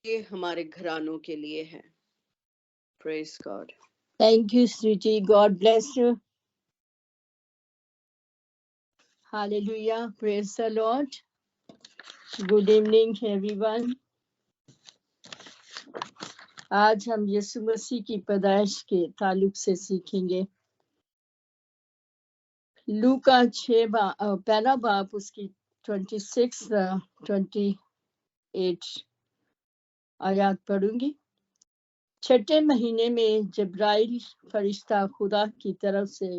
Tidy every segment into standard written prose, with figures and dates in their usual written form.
یہ ہمارے گھرانوں کے لیے ہے. Praise God. Thank you, sweetie. God bless you. Hallelujah. Praise the Lord. Good evening, everyone. آج ہم یسوع مسیح کی پیدائش کے تعلق سے سیکھیں گے. لوکا پہلا باب اس کی 26 28 آیات پڑھوں گی. چھٹے مہینے میں جبرائیل فرشتہ خدا کی طرف سے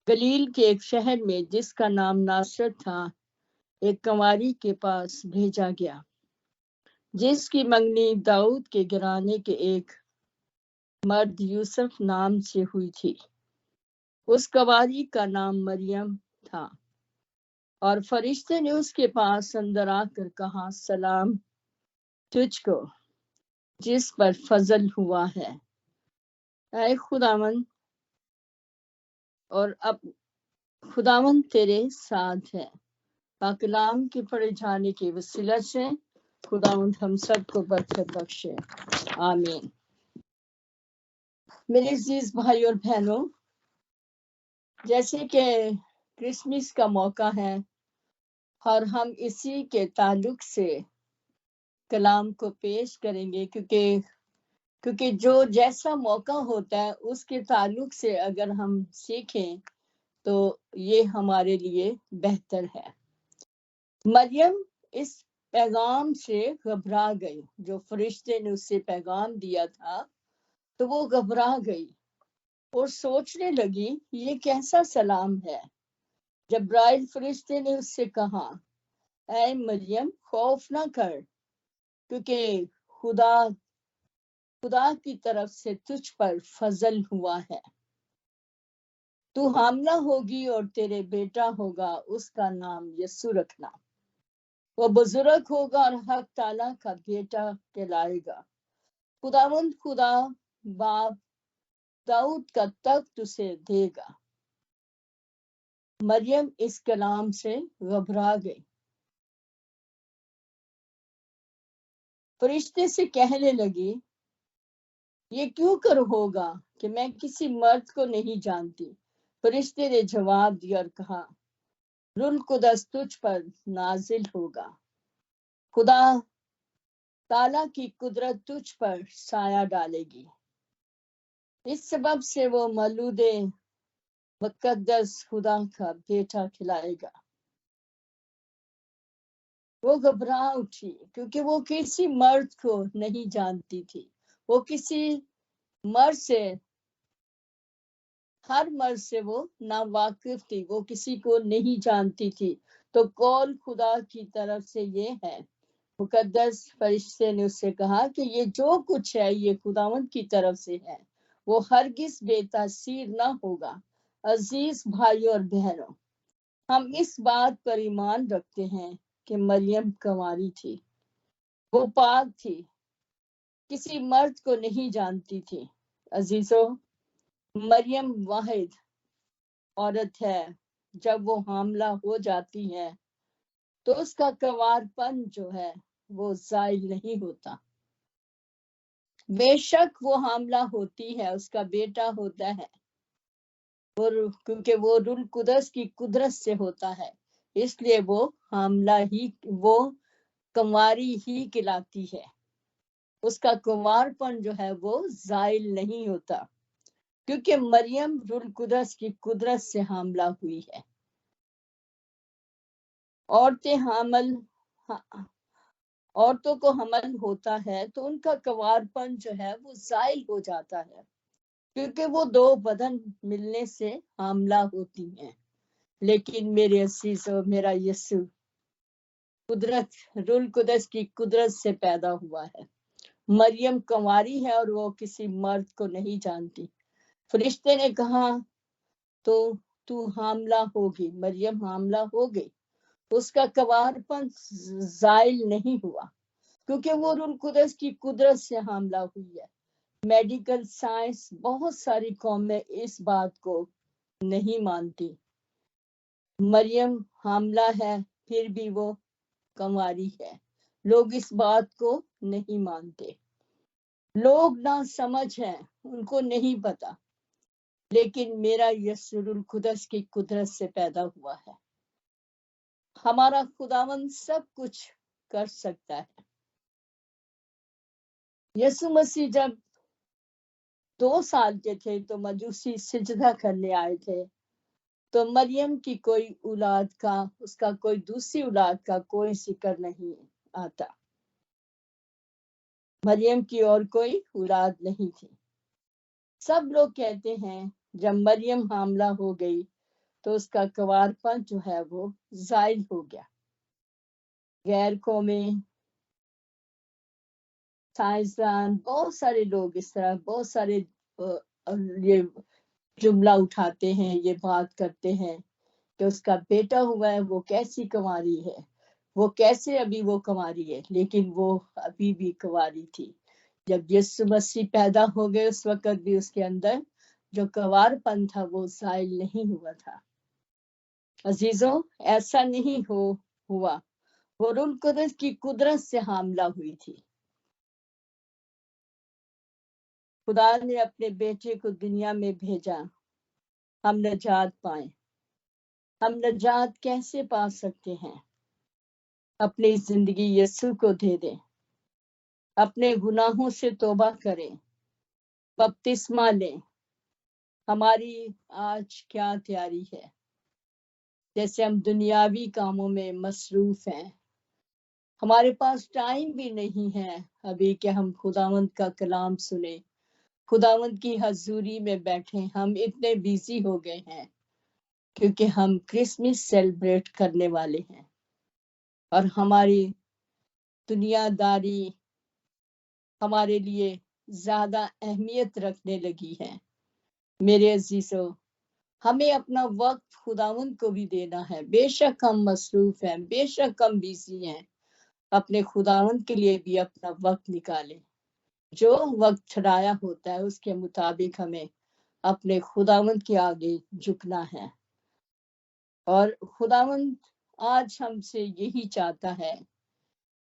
گلیل کے ایک شہر میں جس کا نام ناصرت تھا ایک کنواری کے پاس بھیجا گیا جس کی منگنی داؤد کے گھرانے کے ایک مرد یوسف نام سے ہوئی تھی. اس کنواری کا نام مریم تھا. اور فرشتے نے اس کے پاس اندر آ کر کہا سلام تجھ کو جس پر فضل ہوا ہے. اے خداوند اور اب خداوند تیرے ساتھ ہے. پاکلام کے پڑھے جانے کے وسیلہ سے خداوند ہم سب کو برکت بخشے. آمین. میرے عزیز بھائی اور بہنوں، جیسے کہ کرسمس کا موقع ہے اور ہم اسی کے تعلق سے کلام کو پیش کریں گے کیونکہ جو جیسا موقع ہوتا ہے اس کے تعلق سے اگر ہم سیکھیں تو یہ ہمارے لیے بہتر ہے. مریم اس پیغام سے گھبرا گئی. جو فرشتے نے اس سے پیغام دیا تھا تو وہ گھبرا گئی اور سوچنے لگی یہ کیسا سلام ہے. جبرائیل فرشتے نے اس سے کہا اے مریم خوف نہ کر کیونکہ خدا کی طرف سے تجھ پر فضل ہوا ہے. تو حاملہ ہوگی اور تیرے بیٹا ہوگا، اس کا نام یسوع رکھنا. وہ بزرگ ہوگا اور حق تعالیٰ کا بیٹا کہلائے گا. خداوند خدا باپ داؤد کا تخت اسے دے گا. مریم اس کلام سے گھبرا گئی. فرشتے سے کہنے لگی یہ کیوں کر ہوگا کہ میں کسی مرد کو نہیں جانتی. فرشتے نے جواب دیا اور کہا روح القدس تجھ پر نازل ہوگا. خدا تعالیٰ کی قدرت تجھ پر سایہ ڈالے گی. اس سبب سے وہ مولود مقدس خدا کا بیٹا کھلائے گا. وہ گھبرا اٹھی کیونکہ وہ کسی مرد کو نہیں جانتی تھی. وہ کسی مرد سے ہر مرد سے وہ ناواقف تھی. وہ کسی کو نہیں جانتی تھی. تو قول خدا کی طرف سے یہ ہے. مقدس فرشتے نے اس سے کہا کہ یہ جو کچھ ہے یہ خداوند کی طرف سے ہے. وہ ہرگز بے تاثیر نہ ہوگا. عزیز بھائیوں اور بہنوں، ہم اس بات پر ایمان رکھتے ہیں کہ مریم کنواری تھی. وہ پاک تھی، کسی مرد کو نہیں جانتی تھی. عزیزو، مریم واحد عورت ہے جب وہ حاملہ ہو جاتی ہے تو اس کا کنوار پن جو ہے وہ زائل نہیں ہوتا. بے شک وہ حاملہ ہوتی ہے، اس کا بیٹا ہوتا ہے کیونکہ وہ روح القدس کی قدرت سے ہوتا ہے. اس لیے وہ حاملہ ہی، وہ کنواری ہی کہلاتی ہے. اس کا کنوار پن جو ہے وہ زائل نہیں ہوتا کیونکہ مریم روح القدس کی قدرت سے حاملہ ہوئی ہے. عورتوں کو حمل ہوتا ہے تو ان کا کنوار پن جو ہے وہ زائل ہو جاتا ہے کیونکہ وہ دو بدن ملنے سے حاملہ ہوتی ہیں. لیکن میرے عزیزو، میرا یسوع قدرت، روح القدس کی قدرت سے پیدا ہوا ہے. مریم کنواری ہے اور وہ کسی مرد کو نہیں جانتی. فرشتے نے کہا تو حاملہ ہوگی. مریم حاملہ ہو گئی. اس کا کنوار پن زائل نہیں ہوا کیونکہ وہ روح القدس کی قدرت سے حاملہ ہوئی ہے. میڈیکل سائنس بہت ساری قومیں اس بات کو نہیں مانتی. مریم حاملہ ہے پھر بھی وہ کنواری ہے. لوگ اس بات کو نہیں مانتے. لوگ نہ سمجھ ہیں، ان کو نہیں پتا، لیکن میرا یسوع روح القدس کی قدرت سے پیدا ہوا ہے. ہمارا خداوند سب کچھ کر سکتا ہے. یسوع مسیح جب 2 سال کے تھے تو مجوسی سجدہ کرنے آئے تھے، تو مریم کی کوئی اولاد کا، اس کا کوئی دوسری اولاد کا کوئی ذکر نہیں آتا. مریم کی اور کوئی اولاد نہیں تھی. سب لوگ کہتے ہیں جب مریم حاملہ ہو گئی تو اس کا کنوارپن جو ہے وہ زائل ہو گیا. غیر قومیں، سائنسدان، بہت سارے لوگ اس طرح بہت سارے یہ جملہ اٹھاتے ہیں، یہ بات کرتے ہیں کہ اس کا بیٹا ہوا ہے، وہ کیسی کنواری ہے، وہ کیسے ابھی وہ کنواری ہے. لیکن وہ ابھی بھی کنواری تھی. جب یسوع مسیح پیدا ہو گئے اس وقت بھی اس کے اندر جو کنوار پن تھا وہ زائل نہیں ہوا تھا. عزیزوں، ایسا نہیں ہوا. وہ روح القدس کی قدرت سے حاملہ ہوئی تھی. خدا نے اپنے بیٹے کو دنیا میں بھیجا ہم نجات پائیں. ہم نجات کیسے پا سکتے ہیں؟ اپنی زندگی یسوع کو دے دیں، اپنے گناہوں سے توبہ کریں، بپتسمہ لیں. ہماری آج کیا تیاری ہے؟ جیسے ہم دنیاوی کاموں میں مصروف ہیں، ہمارے پاس ٹائم بھی نہیں ہے ابھی کہ ہم خداوند کا کلام سنیں، خداوند کی حضوری میں بیٹھیں. ہم اتنے بیزی ہو گئے ہیں کیونکہ ہم کرسمس سیلیبریٹ کرنے والے ہیں اور ہماری دنیا داری ہمارے لیے زیادہ اہمیت رکھنے لگی ہے. میرے عزیزو، ہمیں اپنا وقت خداوند کو بھی دینا ہے. بے شک ہم مصروف ہیں، بے شک ہم بیزی ہیں، اپنے خداوند کے لیے بھی اپنا وقت نکالیں. جو وقت ٹھہرایا ہوتا ہے اس کے مطابق ہمیں اپنے خداوند کے آگے جھکنا ہے. اور خداوند آج ہم سے یہی چاہتا ہے.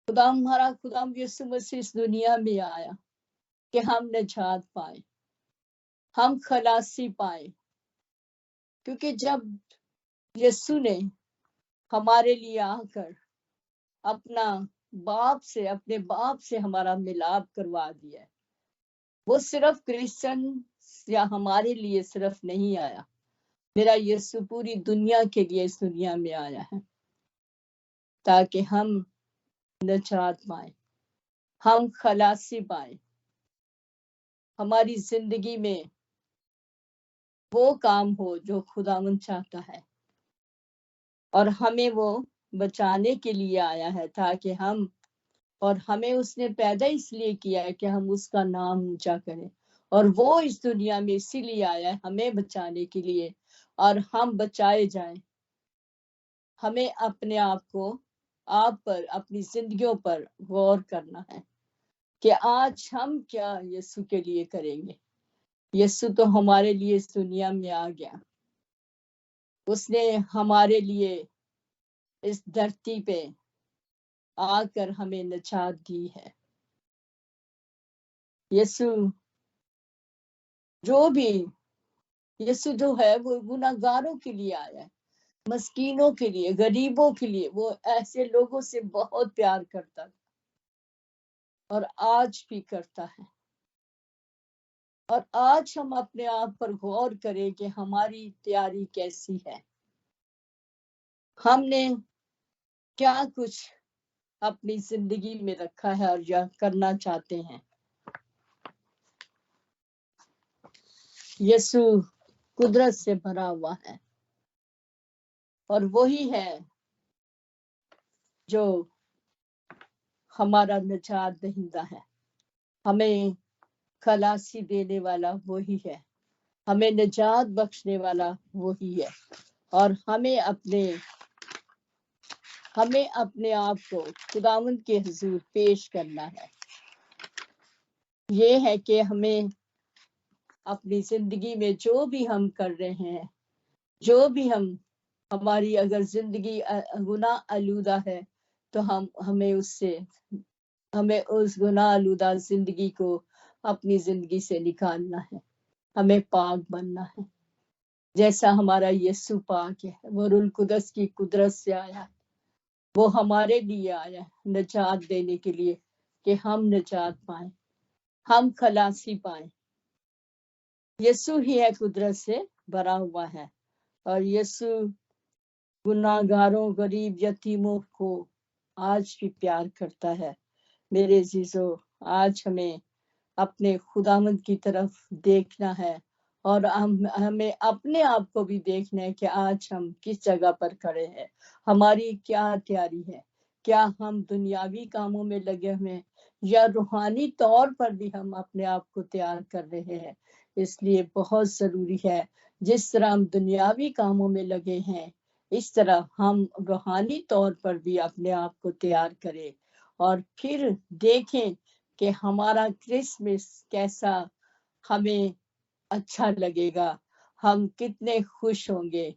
ہمارا خداوند یسوع مسیح اس دنیا میں آیا کہ ہم نجات پائیں، ہم خلاصی پائیں. کیونکہ جب یسوع نے ہمارے لیے آ کر اپنے باپ سے ہمارا ملاپ کروا دیا، وہ صرف کرسچن یا ہمارے لیے صرف نہیں آیا. میرا یسوع پوری دنیا کے لیے اس دنیا میں آیا ہے تاکہ ہم نجات پائیں، ہم خلاصی پائیں. ہماری زندگی میں وہ کام ہو جو خداوند چاہتا ہے اور ہمیں وہ بچانے کے لیے آیا ہے تاکہ ہمیں اس نے پیدا اس لیے کیا ہے کہ ہم اس کا نام اونچا کریں. اور وہ اس دنیا میں اسی لیے آیا ہے ہمیں بچانے کے لیے، اور ہم بچائے جائیں. ہمیں اپنے آپ پر اپنی زندگیوں پر غور کرنا ہے کہ آج ہم کیا یسوع کے لیے کریں گے. یسوع تو ہمارے لیے اس دنیا میں آ گیا، اس نے ہمارے لیے اس دھرتی پہ آ کر ہمیں نجات دی ہے. یسوع جو ہے وہ گناہگاروں کے لیے آیا ہے، مسکینوں کے لیے، غریبوں کے لیے. وہ ایسے لوگوں سے بہت پیار کرتا تھا اور آج بھی کرتا ہے. اور آج ہم اپنے آپ پر غور کریں کہ ہماری تیاری کیسی ہے. ہم نے کیا کچھ اپنی زندگی میں رکھا ہے اور یا کرنا چاہتے ہیں. یسوع قدرت سے بھرا ہوا ہے اور وہی ہے جو ہمارا نجات دہندہ ہے. ہمیں خلاصی دینے والا وہی ہے، ہمیں نجات بخشنے والا وہی ہے. اور ہمیں اپنے آپ کو خداوند کے حضور پیش کرنا ہے. یہ ہے کہ ہمیں اپنی زندگی میں جو بھی ہم کر رہے ہیں، جو بھی ہماری اگر زندگی گناہ آلودہ ہے تو ہمیں اس گناہ آلودہ زندگی کو اپنی زندگی سے نکالنا ہے، ہمیں پاک بننا ہے، جیسا ہمارا یسوع پاک ہے، وہ روح القدس کی قدرت سے آیا، وہ ہمارے لیے آیا نجات دینے کے لیے کہ ہم نجات پائیں، ہم خلاصی پائیں۔ یسوع ہی ہے قدرت سے بھرا ہوا ہے، اور یسوع گناہگاروں، غریب، یتیموں کو آج بھی پیار کرتا ہے۔ میرے عزیزو، آج ہمیں اپنے خداوند کی طرف دیکھنا ہے، اور ہمیں اپنے آپ کو بھی دیکھنا ہے کہ آج ہم کس جگہ پر کھڑے ہیں، ہماری کیا تیاری ہے، کیا ہم دنیاوی کاموں میں لگے ہوئے ہیں یا روحانی طور پر بھی ہم اپنے آپ کو تیار کر رہے ہیں۔ اس لیے بہت ضروری ہے، جس طرح ہم دنیاوی کاموں میں لگے ہیں اس طرح ہم روحانی طور پر بھی اپنے آپ کو تیار کریں، اور پھر دیکھیں کہ ہمارا کرسمس کیسا ہمیں اچھا لگے گا، ہم کتنے خوش ہوں گے۔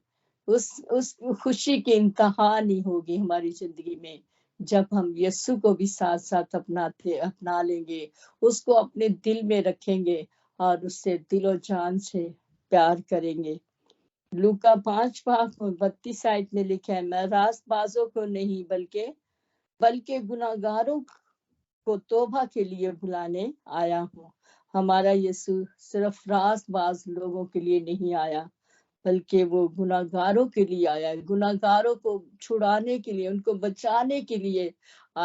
اس خوشی کی انتہا نہیں ہوگی ہماری زندگی میں جب ہم یسوع کو بھی ساتھ ساتھ اپنا لیں گے، اس کو اپنے دل میں رکھیں گے اور اس سے دل و جان سے پیار کریں گے۔ لوکا 5:32 آیت میں لکھا ہے، میں راست بازوں کو نہیں بلکہ گناہگاروں کو توبہ کے لیے بلانے آیا ہوں۔ ہمارا یسوع صرف راست باز لوگوں کے لیے نہیں آیا، بلکہ وہ گناہگاروں کے لیے آیا ہے، گناہگاروں کو چھڑانے کے لیے، ان کو بچانے کے لیے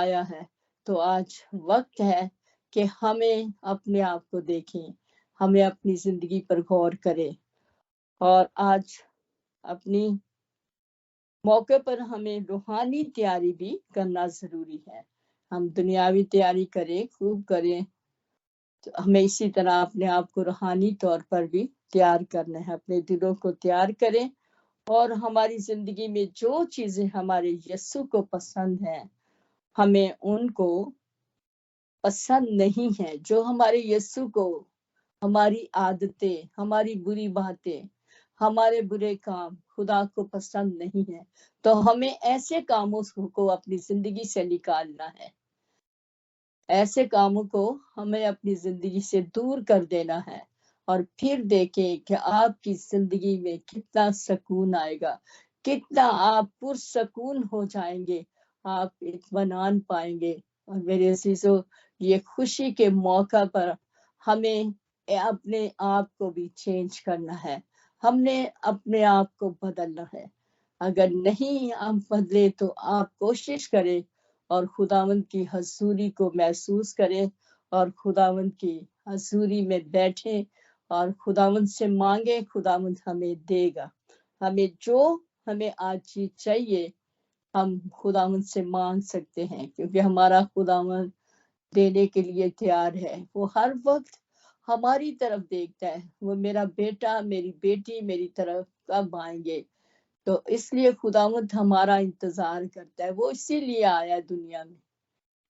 آیا ہے۔ تو آج وقت ہے کہ ہمیں اپنے آپ کو دیکھیں، ہمیں اپنی زندگی پر غور کریں، اور آج اپنی موقع پر ہمیں روحانی تیاری بھی کرنا ضروری ہے۔ ہم دنیاوی تیاری کریں، خوب کریں، تو ہمیں اسی طرح اپنے آپ کو روحانی طور پر بھی تیار کرنا ہے، اپنے دلوں کو تیار کریں، اور ہماری زندگی میں جو چیزیں ہمارے یسوع کو پسند ہیں ہمیں ان کو پسند نہیں ہے، جو ہمارے یسوع کو، ہماری عادتیں، ہماری بری باتیں، ہمارے برے کام خدا کو پسند نہیں ہے، تو ہمیں ایسے کاموں کو اپنی زندگی سے نکالنا ہے، ایسے کاموں کو ہمیں اپنی زندگی سے دور کر دینا ہے، اور پھر دیکھیں کہ آپ کی زندگی میں کتنا سکون آئے گا، کتنا آپ پرسکون ہو جائیں گے، آپ اطمینان پائیں گے۔ اور میرے عزیزو، یہ خوشی کے موقع پر ہمیں اپنے آپ کو بھی چینج کرنا ہے، ہم نے اپنے آپ کو بدلنا ہے۔ اگر نہیں آپ بدلے تو آپ کوشش کریں اور خداوند کی حضوری کو محسوس کریں، اور خداوند کی حضوری میں بیٹھیں اور خداوند سے مانگیں، خداوند ہمیں دے گا۔ ہمیں آج چیز چاہیے ہم خداوند سے مانگ سکتے ہیں، کیونکہ ہمارا خداوند دینے کے لیے تیار ہے، وہ ہر وقت ہماری طرف دیکھتا ہے، وہ میرا بیٹا، میری بیٹی میری طرف کب آئیں گے۔ تو اس لیے خداوند ہمارا انتظار کرتا ہے، وہ اسی لیے آیا دنیا میں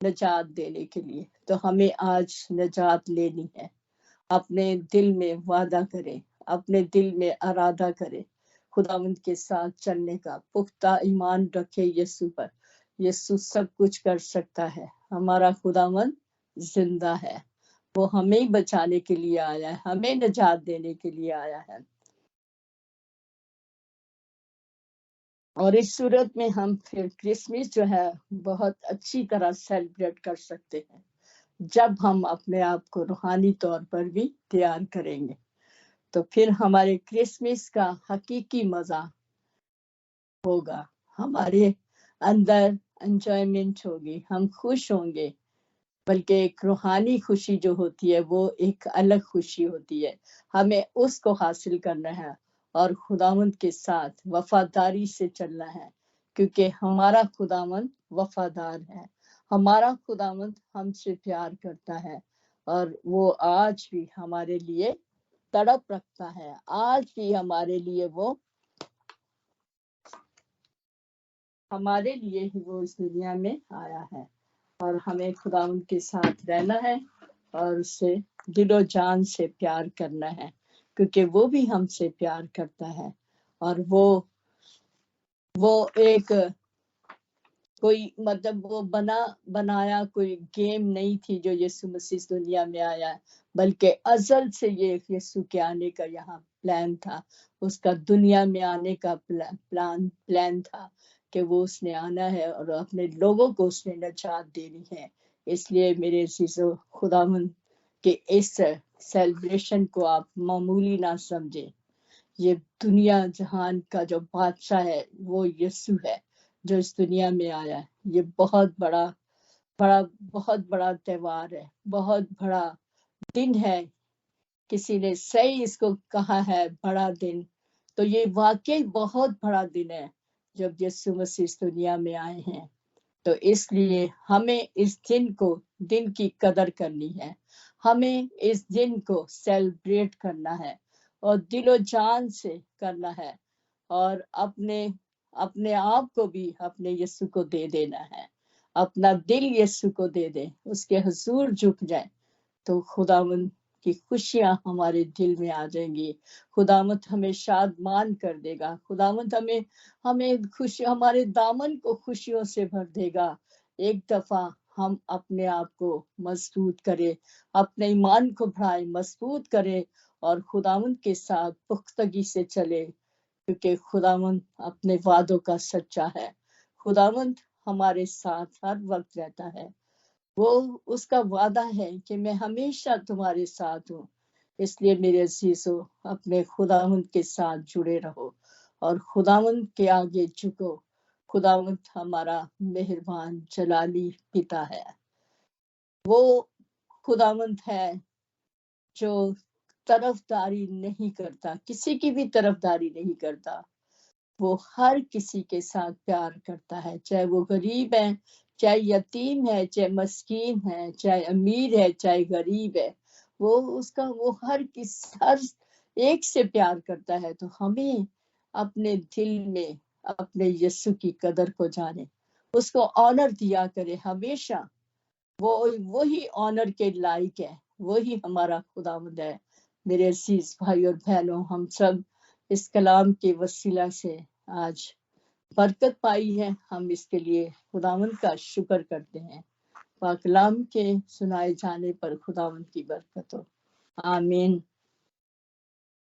نجات دینے کے لیے۔ تو ہمیں آج نجات لینی ہے، اپنے دل میں وعدہ کریں، اپنے دل میں ارادہ کریں، خداوند کے ساتھ چلنے کا پختہ ایمان رکھے یسوع پر۔ یسوع سب کچھ کر سکتا ہے، ہمارا خداوند زندہ ہے، وہ ہمیں بچانے کے لیے آیا ہے، ہمیں نجات دینے کے لیے آیا ہے۔ اور اس صورت میں ہم پھر کرسمس جو ہے بہت اچھی طرح سیلیبریٹ کر سکتے ہیں جب ہم اپنے آپ کو روحانی طور پر بھی تیار کریں گے، تو پھر ہمارے کرسمس کا حقیقی مزہ ہوگا، ہمارے اندر انجوائمنٹ ہوگی، ہم خوش ہوں گے، بلکہ ایک روحانی خوشی جو ہوتی ہے وہ ایک الگ خوشی ہوتی ہے، ہمیں اس کو حاصل کرنا ہے اور خداوند کے ساتھ وفاداری سے چلنا ہے، کیونکہ ہمارا خداوند وفادار ہے، ہمارا خداوند ہم سے پیار کرتا ہے، اور وہ آج بھی ہمارے لیے تڑپ رکھتا ہے، آج بھی ہمارے لیے ہی وہ اس دنیا میں آیا ہے، اور ہمیں خداوند کے ساتھ رہنا ہے اور اس سے دل و جان سے پیار کرنا ہے، کیونکہ وہ بھی ہم سے پیار کرتا ہے، اور وہ ایک کوئی مطلب وہ بنایا کوئی گیم نہیں تھی جو یسوع مسیح اس دنیا میں آیا، بلکہ ازل سے یہ یسوع کے آنے کا یہاں پلان تھا، اس کا دنیا میں آنے کا پلان تھا کہ وہ اس نے آنا ہے اور اپنے لوگوں کو اس نے نجات دینی ہے۔ اس لیے میرے عزیزو، خداوند کہ اس سیلیبریشن کو آپ معمولی نہ سمجھیں۔ یہ دنیا جہان کا جو بادشاہ ہے وہ یسوع ہے جو اس دنیا میں آیا ہے۔ یہ بہت بڑا تہوار ہے، بہت بڑا دن ہے۔ کسی نے صحیح اس کو کہا ہے بڑا دن، تو یہ واقعی بہت بڑا دن ہے جب یسوع مسیح اس دنیا میں آئے ہیں۔ تو اس لیے ہمیں اس دن کی قدر کرنی ہے، ہمیں اس دن کو سیلیبریٹ کرنا ہے اور دل و جان سے کرنا ہے، اور اپنے آپ کو بھی اپنے یسوع کو دے دینا ہے، اپنا دل یسوع کو دے دیں، اس کے حضور جھک جائیں، تو خداوند کی خوشیاں ہمارے دل میں آ جائیں گی، خداوند ہمیں شادمان کر دے گا، خداوند ہمیں خوشی، ہمارے دامن کو خوشیوں سے بھر دے گا۔ ایک دفعہ ہم اپنے آپ کو مضبوط کرے، اپنے ایمان کو بڑھائے، مضبوط کرے اور خداوند کے ساتھ پختگی سے چلے، کیونکہ خداوند اپنے وعدوں کا سچا ہے۔ خداوند ہمارے ساتھ ہر وقت رہتا ہے، وہ اس کا وعدہ ہے کہ میں ہمیشہ تمہارے ساتھ ہوں۔ اس لیے میرے عزیزو، اپنے خداوند کے ساتھ جڑے رہو اور خداوند کے آگے جھکو۔ خداوند ہمارا مہربان جلالی پتا ہے، وہ خداوند ہے جو طرفداری نہیں کرتا، کسی کی بھی طرفداری نہیں کرتا، وہ ہر کسی کے ساتھ پیار کرتا ہے، چاہے وہ غریب ہے، چاہے یتیم ہے، چاہے مسکین ہے، چاہے امیر ہے، چاہے غریب ہے، وہ ہر ایک سے پیار کرتا ہے۔ تو ہمیں اپنے دل میں اپنے یسوع کی قدر کو جانے، اس کو آنر دیا کرے ہمیشہ، وہی آنر کے لائق ہے، وہی ہمارا خداوند ہے۔ میرے عزیز بھائی اور بہنوں، ہم سب اس کلام کے وسیلہ سے آج برکت پائی ہے، ہم اس کے لیے خداوند کا شکر کرتے ہیں۔ پاک کلام کے سنائے جانے پر خداوند کی برکت ہو، آمین۔